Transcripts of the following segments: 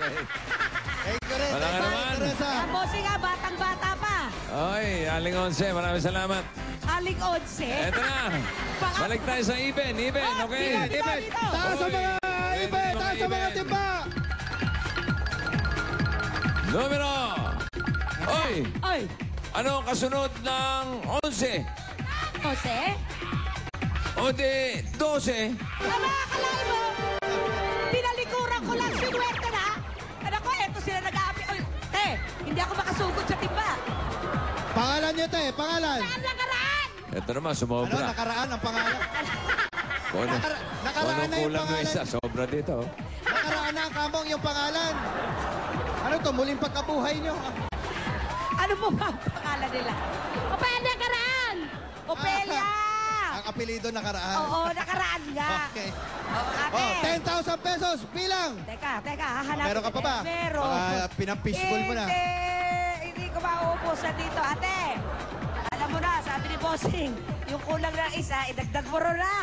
Thank you rin. Walang naman. Ang bossing nga, batang-bata pa. Oy, Aling 11, maraming salamat. Aling 11. Eto na. Balik tayo sa even, okay? Dito. Taas sa mga ibe, taas sa mga timba. Numero. Oy, Oy, ano ang kasunod ng 11? Jose? O di, 12. Tama, akalain mo. Tinalikuran ko lang, sinuwerte na. Anak ko, eto sila nag-aapi. Oy, te, hindi ako makasugod sa timba. Pangalan niyo, te. Pangalan. Saan nakaraan? Ito naman, Ano, sumobra. nakaraan ang pangalan. Kung Nakaraan ano na yung kulang yung pangalan. isa, sobra dito. Nakaraan na ang kamong yung pangalan. Ano to, muling pagkabuhay niyo? Ano mo ba ang pangalan nila? Opelia Karaan! Opelia! Ang apelido nakaraan. Oo, nakaraan nga. Okay. Ate. Oh, 10,000 pesos, bilang. Teka, hahanapin. Meron ka pa ba? Meron. Baka pinampisbol mo na. Hindi ko maubos na dito. Ate, alam mo na, sabi ni Bossing, yung kulang na isa, idagdag mo rin na.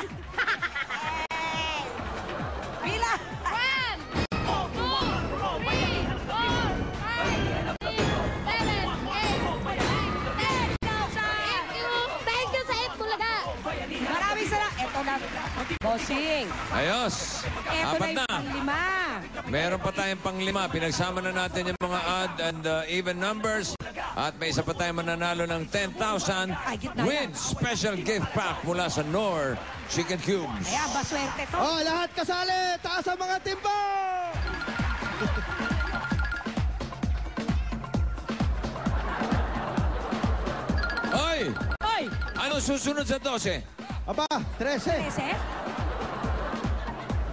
Bilang! 1, 2, 3, 4, 5, 6, 7, 8, 9, 10,000! Thank you sa 8 Bulaga. Maraming salamat. Eto na. Bossing. Ayos. Eto Apat na na. yung pang-5. Meron pa tayong pang-5. Pinagsama na natin yung mga odd and even numbers. At may isa pa tayong mananalo ng 10,000 with special gift pack mula sa Knorr Chicken Cubes. Ayan, baswerte to. Oh, lahat kasali. Taas ang mga timba. Oy! Oy! Ano susunod sa 12? Aba, 13. Ese?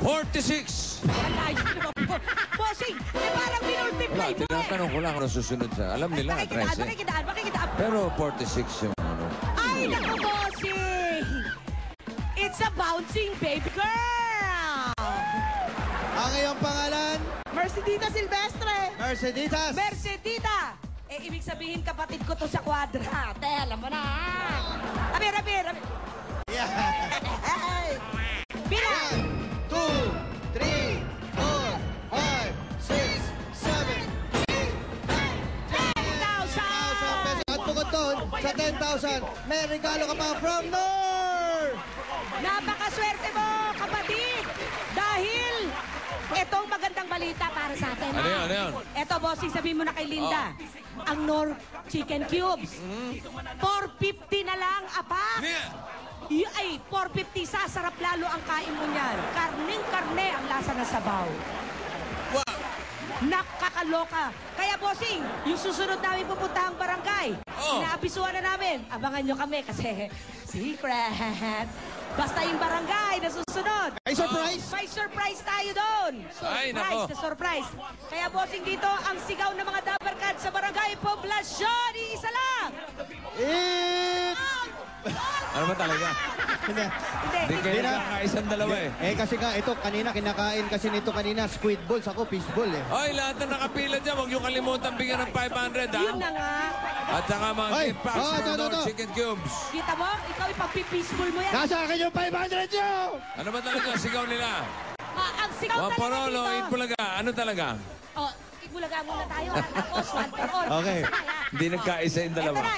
46! Wala yun naman po. Bossing, parang Wala, minultiply mo tinatanong ko lang ano susunod sa... Alam nila, 13. Makikidaan. Pero 46 yung ano. Ay, naku, Bossing! It's a bouncing baby girl! Ang iyong pangalan, Mercedita Silvestre! Merceditas. Mercedita! Ibig sabihin kapatid ko to sa kwadra. Te, alam mo na. Rabi. Yeah. Hey! Bilang! 1, 2, 3, 4, 5, 6, 7, 8, 9, 10,000 pesos. At bukod doon, sa 10,000, may regalo ka pa from Knorr! Napakaswerte mo, kapatid! Dahil itong magandang balita para sa atin. Ano yun, ano yun? Ito, bossing, sabihin mo na kay Linda. Ang Knorr Chicken Cubes. 450 na lang, apa? Ay, 450, sasarap lalo ang kain mo niyan. Karning-karne ang lasa na sabaw. Nakakaloka. Kaya, bossing, yung susunod namin pupuntahang barangay, inaabisuan na namin. Abangan nyo kami kasi secret. Basta yung barangay na susunod. Ay, surprise! May surprise tayo doon. Ay, nako. Surprise. Kaya, bossing, dito ang sigaw ng mga dabarkad sa barangay Poblasyon. Isa lang. Ano ba talaga? Hindi. Hindi kayo na. nakakaisang dalawa eh. Kasi nga, ito kanina, kinakain kasi nito kanina, squid balls. Ako, fish ball eh. Oy, lahat na nakapila dyan, huwag yung kalimutan bigyan ng 500, ha? Yun na nga. At saka mga Ay, gift packs from ito. Knorr Chicken Cubes. Kita mo? Ikaw ipagpipeaceful mo yan. Nasa akin yung 500 nyo! Ano ba talaga sigaw nila? Ang sigaw One talaga for all o dito. eight bulaga? Ano talaga? Oh, ibulaga muna tayo. Tapos, one for all. Okay. Hindi nagkaisa yung dalawa. Ito na,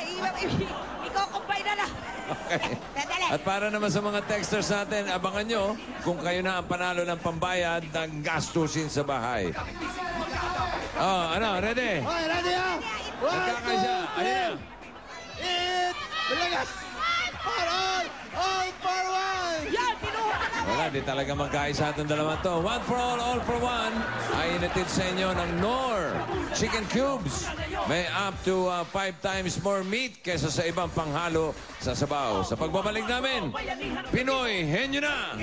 ikaw kumpay na lang. Okay. Dali. At para naman sa mga texters natin, abangan nyo kung kayo na ang panalo ng pambayad ng gastusin sa bahay. Oh, ano? Ready? Okay, ready ha? 1, 2, Nagkakaisa. Ayun na. 3, eat! Bulaga! For all for one! Yan, pinuha ka namin. Wala, di talaga magkaisa itong dalawang to. One for all for one, ay inatid sa inyo ng Knorr Chicken Cubes. May up to 5 times more meat kaysa sa ibang panghalo sa sabaw. Sa pagbabalik namin, Pinoy, henyo na!